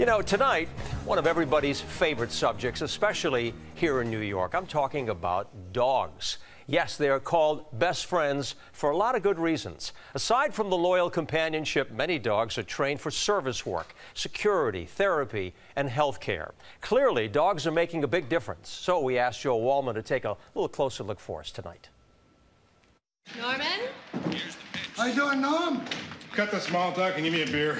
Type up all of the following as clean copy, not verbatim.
You know, tonight, one of everybody's favorite subjects, especially here in New York. I'm talking about dogs. Yes, they are called best friends for a lot of good reasons. Aside from the loyal companionship, many dogs are trained for service work, security, therapy, and health care. Clearly, dogs are making a big difference. So we asked Joe Wallman to take a little closer look for us tonight. Norman? How you doing, Norm? Cut the small talk and give me a beer.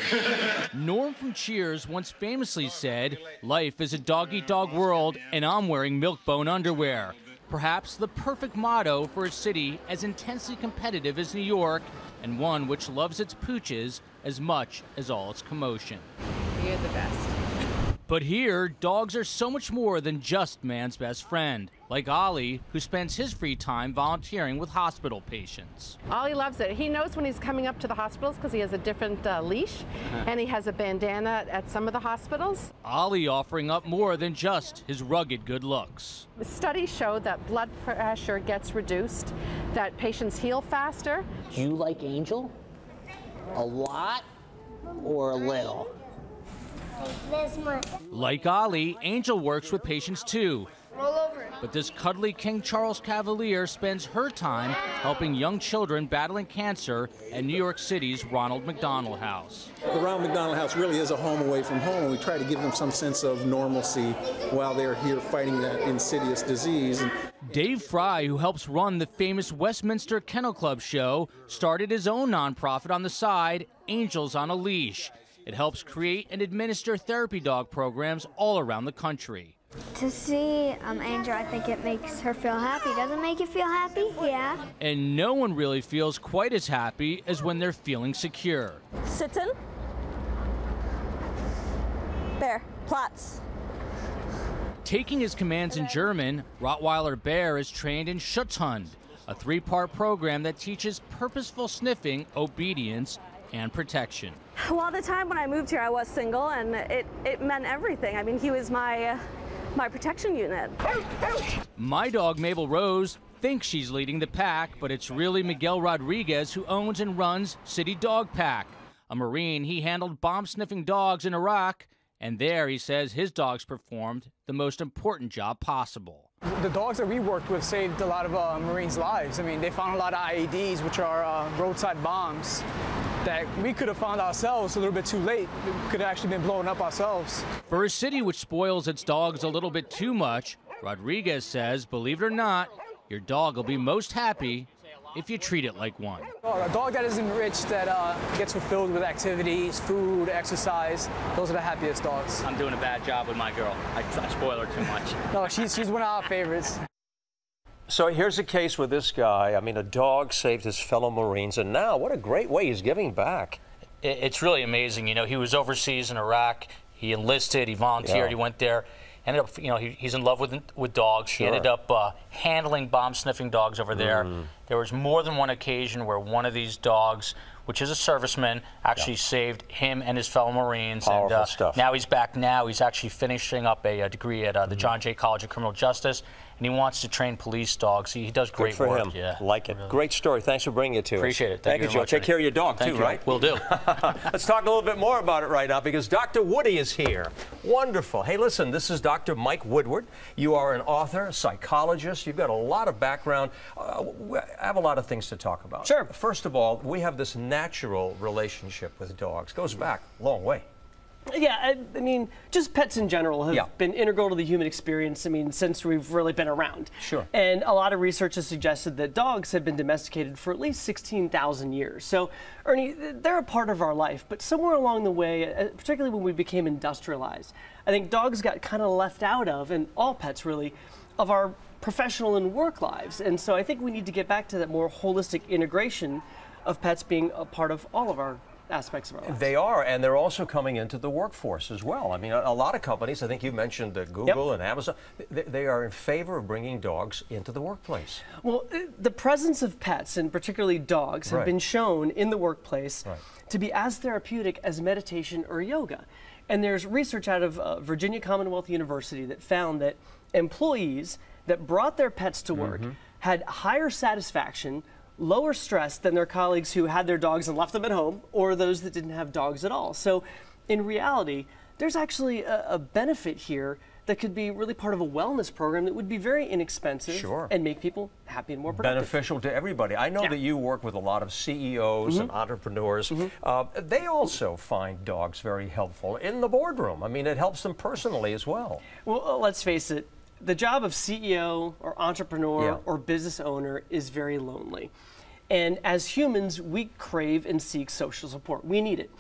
Norm from Cheers once famously said, "Life is a dog-eat-dog world, and I'm wearing Milk-Bone underwear." Perhaps the perfect motto for a city as intensely competitive as New York, and one which loves its pooches as much as all its commotion. You're the best. But here, dogs are so much more than just man's best friend, like Ollie, who spends his free time volunteering with hospital patients. Ollie loves it. He knows when he's coming up to the hospitals because he has a different leash, and he has a bandana at some of the hospitals. Ollie offering up more than just his rugged good looks. Studies show that blood pressure gets reduced, that patients heal faster. Do you like Angel? A lot or a little? This much. Like Ollie, Angel works with patients too. Roll over. But this cuddly King Charles Cavalier spends her time helping young children battling cancer at New York City's Ronald McDonald House. The Ronald McDonald House really is a home away from home. We try to give them some sense of normalcy while they're here fighting that insidious disease. Dave Fry, who helps run the famous Westminster Kennel Club show, started his own nonprofit on the side, Angels on a Leash. It helps create and administer therapy dog programs all around the country. To see Angel, I think it makes her feel happy. Does it make you feel happy? Yeah. And no one really feels quite as happy as when they're feeling secure. Sitzen. Bear. Platz. Taking his commands in German, Rottweiler Bear is trained in Schutzhund, a three-part program that teaches purposeful sniffing, obedience, and protection. Well, the time when I moved here, I was single, and it meant everything. I mean, he was my protection unit. My dog, Mabel Rose, thinks she's leading the pack, but it's really Miguel Rodriguez who owns and runs City Dog Pack. A Marine, he handled bomb-sniffing dogs in Iraq, and there he says his dogs performed the most important job possible. The dogs that we worked with saved a lot of Marines' lives. I mean, they found a lot of IEDs, which are roadside bombs, that we could have found ourselves a little bit too late. We could have actually been blowing up ourselves. For a city which spoils its dogs a little bit too much, Rodriguez says, believe it or not, your dog will be most happy if you treat it like one. A dog that is enriched, that gets fulfilled with activities, food, exercise, those are the happiest dogs. I'm doing a bad job with my girl. I spoil her too much. No, she's one of our favorites. So here's a case with this guy. I mean, a dog saved his fellow Marines, and now what a great way he's giving back. It's really amazing. You know, he was overseas in Iraq. He enlisted. He volunteered. He went there. Ended up, you know, he's in love with dogs. He ended up handling bomb-sniffing dogs over there. There was more than one occasion where one of these dogs, which is a serviceman, actually saved him and his fellow Marines. Powerful stuff. Now he's back. Now he's actually finishing up a degree at the John Jay College of Criminal Justice, and he wants to train police dogs. He does great work. work. Good for him. Yeah, like it. Really. Great story. Thanks for bringing it to us. Appreciate it. Thank you, Joe. Take care of your dog, too, right? Will do. Let's talk a little bit more about it right now because Dr. Woody is here. Wonderful. Hey, listen, this is Dr. Mike Woodward. You are an author, a psychologist. You've got a lot of background. I have a lot of things to talk about. Sure. First of all, we have this natural relationship with dogs. Goes back a long way. Yeah, I mean, just pets in general have been integral to the human experience, I mean, since we've really been around. Sure. And a lot of research has suggested that dogs have been domesticated for at least 16,000 years. So, Ernie, they're a part of our life, but somewhere along the way, particularly when we became industrialized, I think dogs got kind of left out of, and all pets really, of our professional and work lives. And so I think we need to get back to that more holistic integration of pets being a part of all of our aspects of our lives. They are, and they're also coming into the workforce as well. I mean, a lot of companies, I think you mentioned Google and Amazon, they are in favor of bringing dogs into the workplace. Well, the presence of pets, and particularly dogs, have been shown in the workplace to be as therapeutic as meditation or yoga. And there's research out of Virginia Commonwealth University that found that employees that brought their pets to work had higher satisfaction, lower stress than their colleagues who had their dogs and left them at home, or those that didn't have dogs at all. So in reality, there's actually a benefit here that could be really part of a wellness program that would be very inexpensive Sure. and make people happy and more productive. Beneficial to everybody. I know that you work with a lot of CEOs and entrepreneurs. They also find dogs very helpful in the boardroom. I mean, it helps them personally as well. Well, let's face it, the job of CEO or entrepreneur or business owner is very lonely. And as humans, we crave and seek social support. We need it.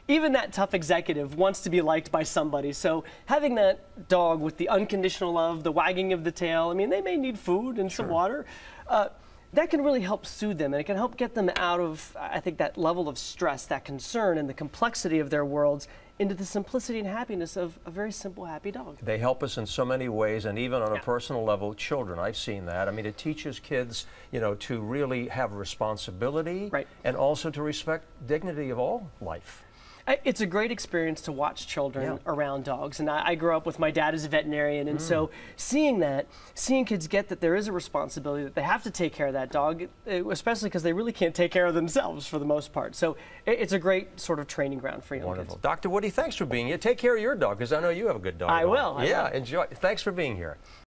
Even that tough executive wants to be liked by somebody. So having that dog with the unconditional love, the wagging of the tail, I mean, they may need food and some water. That can really help soothe them, and it can help get them out of, I think, that level of stress, that concern, and the complexity of their worlds into the simplicity and happiness of a very simple, happy dog. They help us in so many ways, and even on a personal level, children, I've seen that. I mean, it teaches kids, you know, to really have responsibility and also to respect dignity of all life. It's a great experience to watch children around dogs, and I grew up with my dad as a veterinarian, and so seeing kids get that there is a responsibility, that they have to take care of that dog, especially because they really can't take care of themselves for the most part. So it's a great sort of training ground for young kids. Dr. Woody, thanks for being here. Take care of your dog, because I know you have a good dog. I will. Yeah, enjoy. Thanks for being here.